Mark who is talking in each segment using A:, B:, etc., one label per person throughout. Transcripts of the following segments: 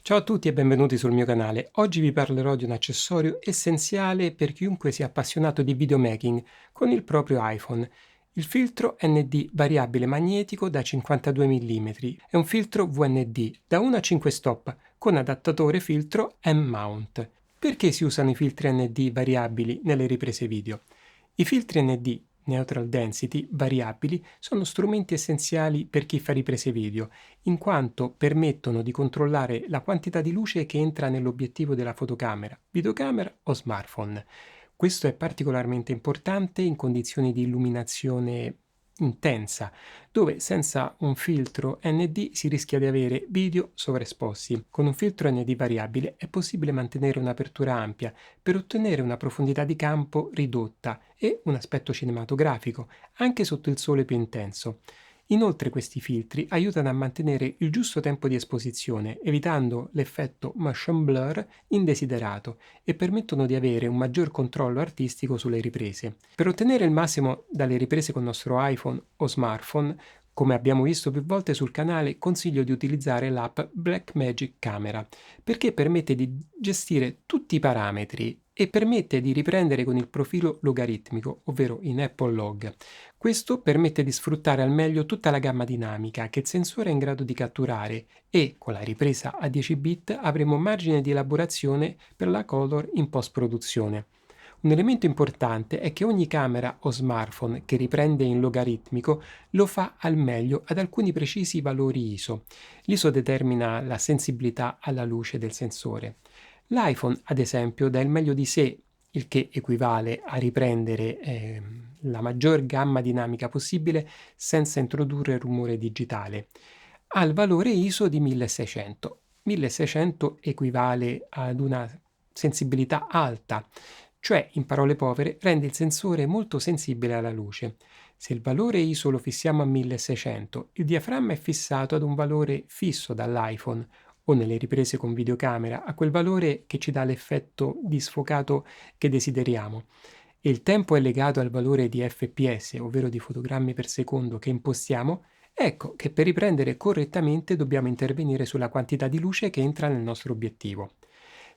A: Ciao a tutti e benvenuti sul mio canale. Oggi vi parlerò di un accessorio essenziale per chiunque sia appassionato di videomaking con il proprio iPhone. Il filtro ND variabile magnetico da 52 mm. È un filtro VND da 1 a 5 stop con adattatore filtro M-mount. Perché si usano i filtri ND variabili nelle riprese video? I filtri ND Neutral Density variabili sono strumenti essenziali per chi fa riprese video in quanto permettono di controllare la quantità di luce che entra nell'obiettivo della fotocamera, videocamera o smartphone. Questo è particolarmente importante in condizioni di illuminazione intensa, dove senza un filtro ND si rischia di avere video sovraesposti. Con un filtro ND variabile è possibile mantenere un'apertura ampia per ottenere una profondità di campo ridotta e un aspetto cinematografico, anche sotto il sole più intenso. Inoltre questi filtri aiutano a mantenere il giusto tempo di esposizione, evitando l'effetto motion blur indesiderato e permettono di avere un maggior controllo artistico sulle riprese. Per ottenere il massimo dalle riprese con il nostro iPhone o smartphone, come abbiamo visto più volte sul canale, consiglio di utilizzare l'app Blackmagic Camera, perché permette di gestire tutti i parametri e permette di riprendere con il profilo logaritmico, ovvero in Apple Log. Questo permette di sfruttare al meglio tutta la gamma dinamica che il sensore è in grado di catturare e, con la ripresa a 10 bit, avremo margine di elaborazione per la color in post-produzione. Un elemento importante è che ogni camera o smartphone che riprende in logaritmico lo fa al meglio ad alcuni precisi valori ISO. L'ISO determina la sensibilità alla luce del sensore. L'iPhone, ad esempio, dà il meglio di sé, il che equivale a riprendere la maggior gamma dinamica possibile senza introdurre rumore digitale. Ha il valore ISO di 1600. 1600 equivale ad una sensibilità alta, cioè, in parole povere, rende il sensore molto sensibile alla luce. Se il valore ISO lo fissiamo a 1600, il diaframma è fissato ad un valore fisso dall'iPhone o nelle riprese con videocamera a quel valore che ci dà l'effetto di sfocato che desideriamo. E il tempo è legato al valore di fps, ovvero di fotogrammi per secondo che impostiamo. Ecco che per riprendere correttamente dobbiamo intervenire sulla quantità di luce che entra nel nostro obiettivo.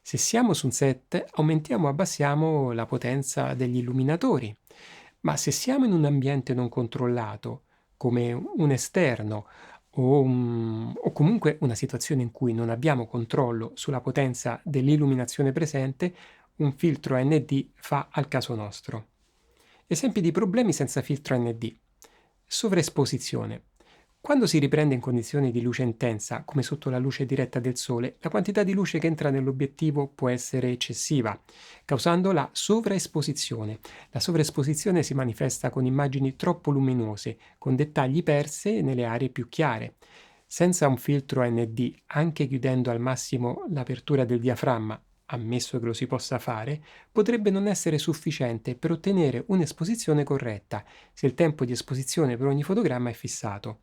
A: Se siamo su un set, aumentiamo o abbassiamo la potenza degli illuminatori, ma se siamo in un ambiente non controllato, come un esterno o comunque una situazione in cui non abbiamo controllo sulla potenza dell'illuminazione presente, un filtro ND fa al caso nostro. Esempi di problemi senza filtro ND. Sovraesposizione. Quando si riprende in condizioni di luce intensa, come sotto la luce diretta del sole, la quantità di luce che entra nell'obiettivo può essere eccessiva, causando la sovraesposizione. La sovraesposizione si manifesta con immagini troppo luminose, con dettagli perse nelle aree più chiare. Senza un filtro ND, anche chiudendo al massimo l'apertura del diaframma, ammesso che lo si possa fare, potrebbe non essere sufficiente per ottenere un'esposizione corretta, se il tempo di esposizione per ogni fotogramma è fissato.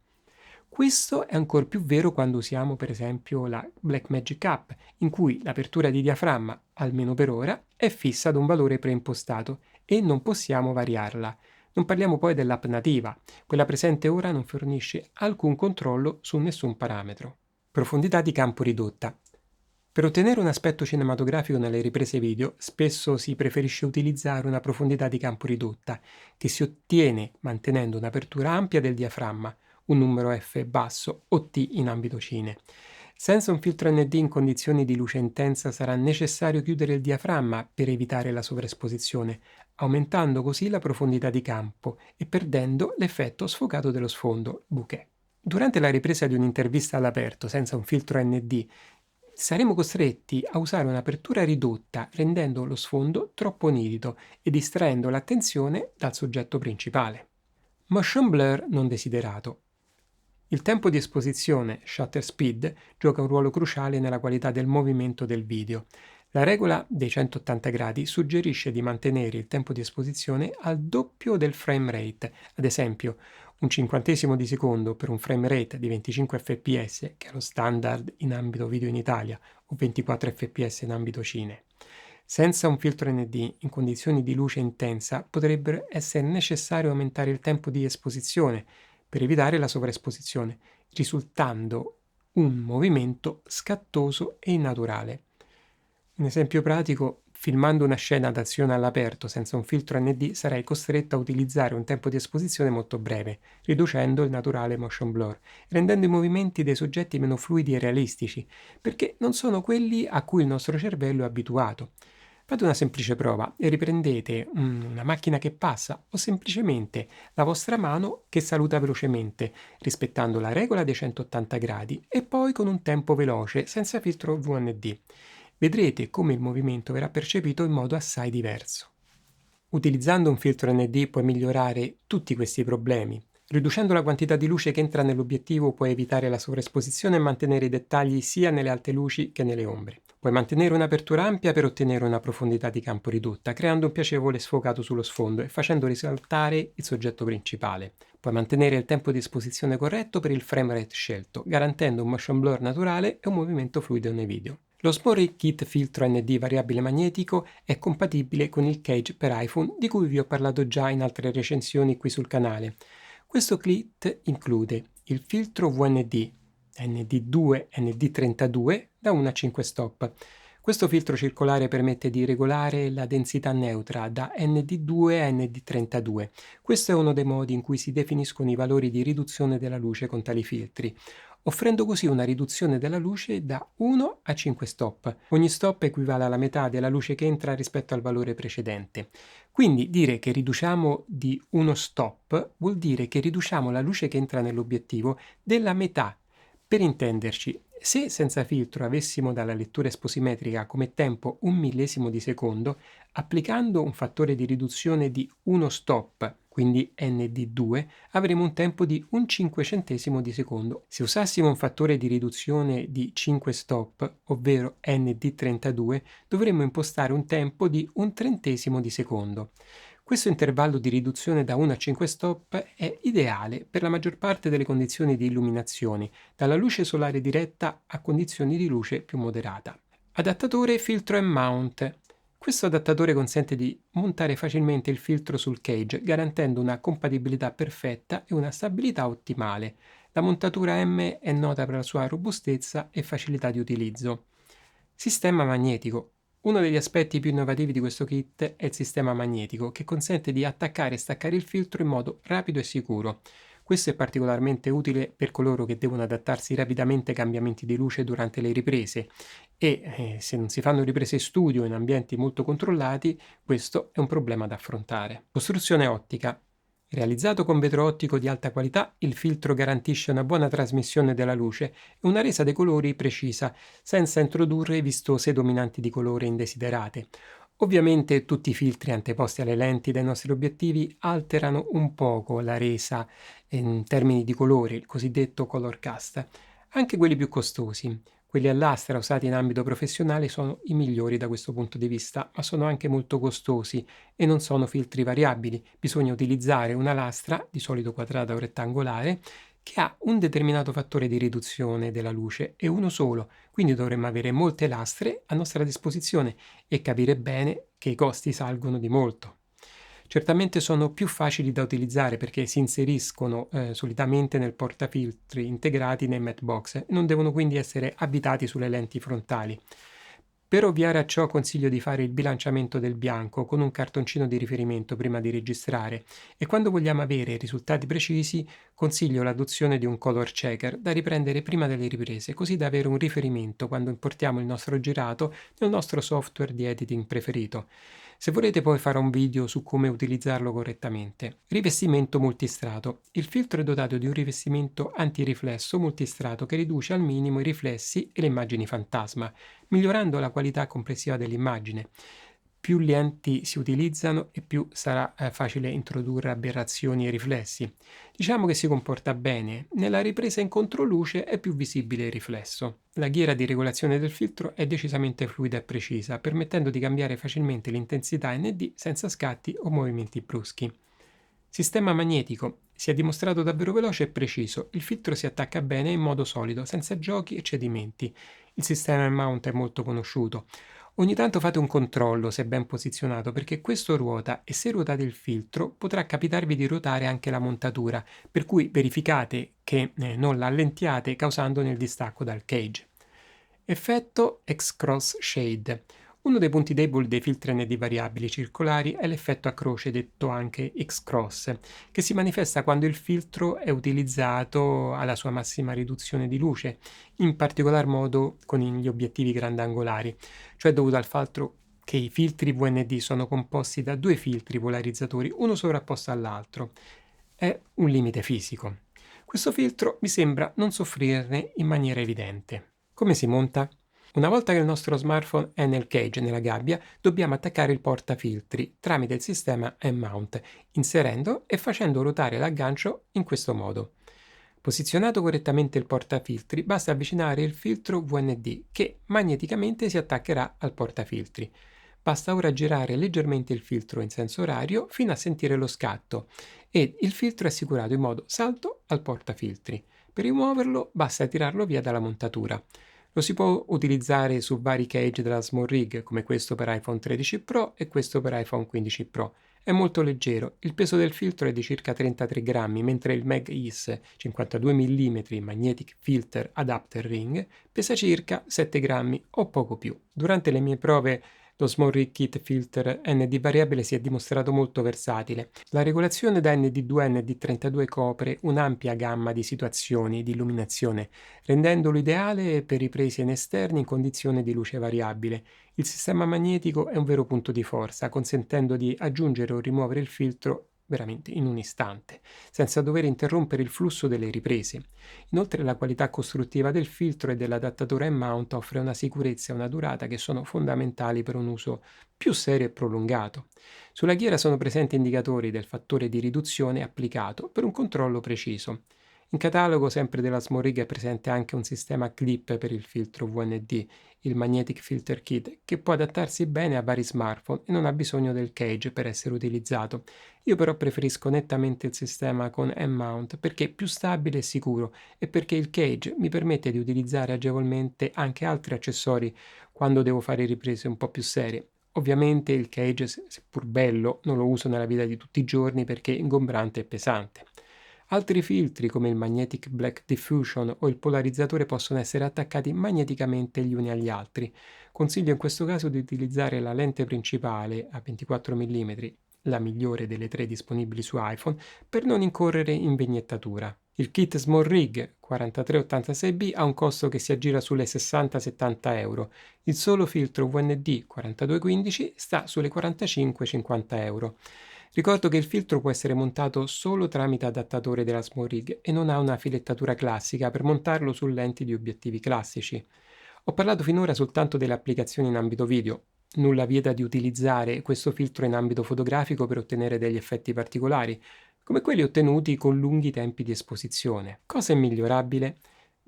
A: Questo è ancor più vero quando usiamo per esempio la Blackmagic App, in cui l'apertura di diaframma, almeno per ora, è fissa ad un valore preimpostato e non possiamo variarla. Non parliamo poi dell'app nativa, quella presente ora non fornisce alcun controllo su nessun parametro. Profondità di campo ridotta. Per ottenere un aspetto cinematografico nelle riprese video, spesso si preferisce utilizzare una profondità di campo ridotta, che si ottiene mantenendo un'apertura ampia del diaframma, un numero F basso o T in ambito cine. Senza un filtro ND in condizioni di luce intensa sarà necessario chiudere il diaframma per evitare la sovraesposizione, aumentando così la profondità di campo e perdendo l'effetto sfocato dello sfondo, bokeh. Durante la ripresa di un'intervista all'aperto senza un filtro ND, saremo costretti a usare un'apertura ridotta, rendendo lo sfondo troppo nitido e distraendo l'attenzione dal soggetto principale. Motion blur non desiderato. Il tempo di esposizione, shutter speed, gioca un ruolo cruciale nella qualità del movimento del video. La regola dei 180 gradi suggerisce di mantenere il tempo di esposizione al doppio del frame rate, ad esempio un cinquantesimo di secondo per un frame rate di 25 fps, che è lo standard in ambito video in Italia, o 24 fps in ambito cine. Senza un filtro ND in condizioni di luce intensa potrebbe essere necessario aumentare il tempo di esposizione per evitare la sovraesposizione, risultando un movimento scattoso e innaturale. Un esempio pratico: filmando una scena d'azione all'aperto senza un filtro ND sarai costretto a utilizzare un tempo di esposizione molto breve, riducendo il naturale motion blur, rendendo i movimenti dei soggetti meno fluidi e realistici, perché non sono quelli a cui il nostro cervello è abituato. Fate una semplice prova e riprendete una macchina che passa o semplicemente la vostra mano che saluta velocemente, rispettando la regola dei 180 gradi e poi con un tempo veloce, senza filtro VND. Vedrete come il movimento verrà percepito in modo assai diverso. Utilizzando un filtro ND puoi migliorare tutti questi problemi. Riducendo la quantità di luce che entra nell'obiettivo puoi evitare la sovraesposizione e mantenere i dettagli sia nelle alte luci che nelle ombre. Puoi mantenere un'apertura ampia per ottenere una profondità di campo ridotta, creando un piacevole sfocato sullo sfondo e facendo risaltare il soggetto principale. Puoi mantenere il tempo di esposizione corretto per il frame rate scelto, garantendo un motion blur naturale e un movimento fluido nei video. Lo Small Kit filtro ND variabile magnetico è compatibile con il Cage per iPhone, di cui vi ho parlato già in altre recensioni qui sul canale. Questo kit include il filtro VND ND2 ND32 da 1 a 5 stop. Questo filtro circolare permette di regolare la densità neutra da ND2 a ND32. Questo è uno dei modi in cui si definiscono i valori di riduzione della luce con tali filtri, offrendo così una riduzione della luce da 1 a 5 stop. Ogni stop equivale alla metà della luce che entra rispetto al valore precedente. Quindi dire che riduciamo di uno stop vuol dire che riduciamo la luce che entra nell'obiettivo della metà. Per intenderci, se senza filtro avessimo dalla lettura esposimetrica come tempo 1 millesimo di secondo, applicando un fattore di riduzione di 1 stop, quindi ND2, avremo un tempo di un 500 di secondo. Se usassimo un fattore di riduzione di 5 stop, ovvero ND32, dovremmo impostare un tempo di un 30 di secondo. Questo intervallo di riduzione da 1 a 5 stop è ideale per la maggior parte delle condizioni di illuminazione, dalla luce solare diretta a condizioni di luce più moderata. Adattatore filtro e mount. Questo adattatore consente di montare facilmente il filtro sul cage, garantendo una compatibilità perfetta e una stabilità ottimale. La montatura M è nota per la sua robustezza e facilità di utilizzo. Sistema magnetico. Uno degli aspetti più innovativi di questo kit è il sistema magnetico, che consente di attaccare e staccare il filtro in modo rapido e sicuro. Questo è particolarmente utile per coloro che devono adattarsi rapidamente ai cambiamenti di luce durante le riprese e se non si fanno riprese studio in ambienti molto controllati, questo è un problema da affrontare. Costruzione ottica. Realizzato con vetro ottico di alta qualità, il filtro garantisce una buona trasmissione della luce e una resa dei colori precisa, senza introdurre vistose dominanti di colore indesiderate. Ovviamente tutti i filtri anteposti alle lenti dei nostri obiettivi alterano un poco la resa in termini di colore, il cosiddetto color cast. Anche quelli più costosi, quelli a lastra usati in ambito professionale, sono i migliori da questo punto di vista, ma sono anche molto costosi e non sono filtri variabili. Bisogna utilizzare una lastra, di solito quadrata o rettangolare, che ha un determinato fattore di riduzione della luce e uno solo, quindi dovremmo avere molte lastre a nostra disposizione e capire bene che i costi salgono di molto. Certamente sono più facili da utilizzare perché si inseriscono solitamente nel portafiltri integrati nei matte box e non devono quindi essere abitati sulle lenti frontali. Per ovviare a ciò consiglio di fare il bilanciamento del bianco con un cartoncino di riferimento prima di registrare e quando vogliamo avere risultati precisi consiglio l'adozione di un color checker da riprendere prima delle riprese, così da avere un riferimento quando importiamo il nostro girato nel nostro software di editing preferito. Se volete poi farò un video su come utilizzarlo correttamente. Rivestimento multistrato. Il filtro è dotato di un rivestimento antiriflesso multistrato che riduce al minimo i riflessi e le immagini fantasma, migliorando la qualità complessiva dell'immagine. Più lenti si utilizzano e più sarà facile introdurre aberrazioni e riflessi. Diciamo che si comporta bene. Nella ripresa in controluce è più visibile il riflesso. La ghiera di regolazione del filtro è decisamente fluida e precisa, permettendo di cambiare facilmente l'intensità ND senza scatti o movimenti bruschi. Sistema magnetico. Si è dimostrato davvero veloce e preciso. Il filtro si attacca bene in modo solido, senza giochi e cedimenti. Il sistema mount è molto conosciuto. Ogni tanto fate un controllo se è ben posizionato perché questo ruota e se ruotate il filtro potrà capitarvi di ruotare anche la montatura, per cui verificate che non la allentiate causandone il distacco dal cage. Effetto X-Cross Shade. Uno dei punti deboli dei filtri ND variabili circolari è l'effetto a croce, detto anche X-Cross, che si manifesta quando il filtro è utilizzato alla sua massima riduzione di luce, in particolar modo con gli obiettivi grandangolari, cioè dovuto al fatto che i filtri VND sono composti da due filtri polarizzatori, uno sovrapposto all'altro. È un limite fisico. Questo filtro mi sembra non soffrirne in maniera evidente. Come si monta? Una volta che il nostro smartphone è nel cage, nella gabbia, dobbiamo attaccare il portafiltri tramite il sistema M-Mount, inserendo e facendo ruotare l'aggancio in questo modo. Posizionato correttamente il portafiltri, basta avvicinare il filtro VND che magneticamente si attaccherà al portafiltri. Basta ora girare leggermente il filtro in senso orario fino a sentire lo scatto e il filtro è assicurato in modo saldo al portafiltri. Per rimuoverlo basta tirarlo via dalla montatura. Lo si può utilizzare su vari cage della Small Rig, come questo per iPhone 13 Pro e questo per iPhone 15 Pro. È molto leggero, il peso del filtro è di circa 33 grammi, mentre il MagIS 52 mm Magnetic Filter Adapter Ring pesa circa 7 grammi o poco più. Durante le mie prove lo Small Rig Kit Filter ND variabile si è dimostrato molto versatile. La regolazione da ND2 a ND32 copre un'ampia gamma di situazioni di illuminazione, rendendolo ideale per riprese in esterni in condizioni di luce variabile. Il sistema magnetico è un vero punto di forza, consentendo di aggiungere o rimuovere il filtro veramente in un istante, senza dover interrompere il flusso delle riprese. Inoltre la qualità costruttiva del filtro e dell'adattatore M-Mount offre una sicurezza e una durata che sono fondamentali per un uso più serio e prolungato. Sulla ghiera sono presenti indicatori del fattore di riduzione applicato per un controllo preciso. In catalogo, sempre della Small Rig, è presente anche un sistema clip per il filtro VND, il Magnetic Filter Kit, che può adattarsi bene a vari smartphone e non ha bisogno del cage per essere utilizzato. Io però preferisco nettamente il sistema con M-Mount perché è più stabile e sicuro e perché il cage mi permette di utilizzare agevolmente anche altri accessori quando devo fare riprese un po' più serie. Ovviamente il cage, seppur bello, non lo uso nella vita di tutti i giorni perché è ingombrante e pesante. Altri filtri come il Magnetic Black Diffusion o il polarizzatore possono essere attaccati magneticamente gli uni agli altri. Consiglio in questo caso di utilizzare la lente principale a 24 mm, la migliore delle tre disponibili su iPhone, per non incorrere in vignettatura. Il kit Small Rig 4386B ha un costo che si aggira sulle 60-70 euro. Il solo filtro VND 4215 sta sulle 45-50 euro. Ricordo che il filtro può essere montato solo tramite adattatore della Small Rig e non ha una filettatura classica per montarlo su lenti di obiettivi classici. Ho parlato finora soltanto delle applicazioni in ambito video. Nulla vieta di utilizzare questo filtro in ambito fotografico per ottenere degli effetti particolari, come quelli ottenuti con lunghi tempi di esposizione. Cosa è migliorabile?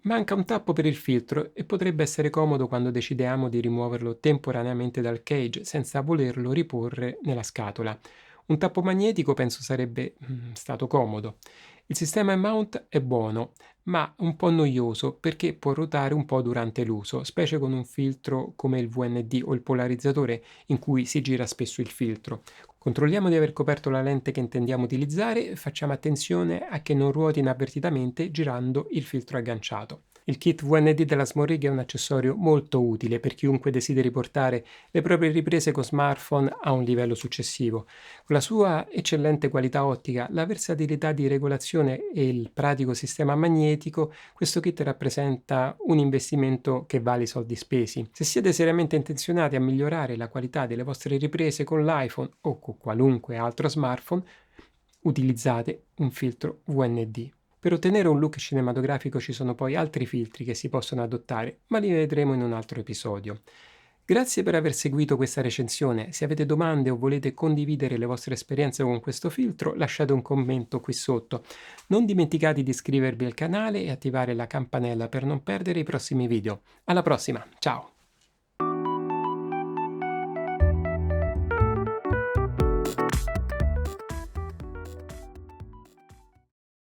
A: Manca un tappo per il filtro e potrebbe essere comodo quando decidiamo di rimuoverlo temporaneamente dal cage senza volerlo riporre nella scatola. Un tappo magnetico penso sarebbe stato comodo. Il sistema mount è buono, ma un po' noioso perché può ruotare un po' durante l'uso, specie con un filtro come il VND o il polarizzatore in cui si gira spesso il filtro. Controlliamo di aver coperto la lente che intendiamo utilizzare e facciamo attenzione a che non ruoti inavvertitamente girando il filtro agganciato. Il kit VND della Small Rig è un accessorio molto utile per chiunque desideri portare le proprie riprese con smartphone a un livello successivo. Con la sua eccellente qualità ottica, la versatilità di regolazione e il pratico sistema magnetico, questo kit rappresenta un investimento che vale i soldi spesi. Se siete seriamente intenzionati a migliorare la qualità delle vostre riprese con l'iPhone o con qualunque altro smartphone, utilizzate un filtro VND. Per ottenere un look cinematografico ci sono poi altri filtri che si possono adottare, ma li vedremo in un altro episodio. Grazie per aver seguito questa recensione. Se avete domande o volete condividere le vostre esperienze con questo filtro, lasciate un commento qui sotto. Non dimenticate di iscrivervi al canale e attivare la campanella per non perdere i prossimi video. Alla prossima, ciao!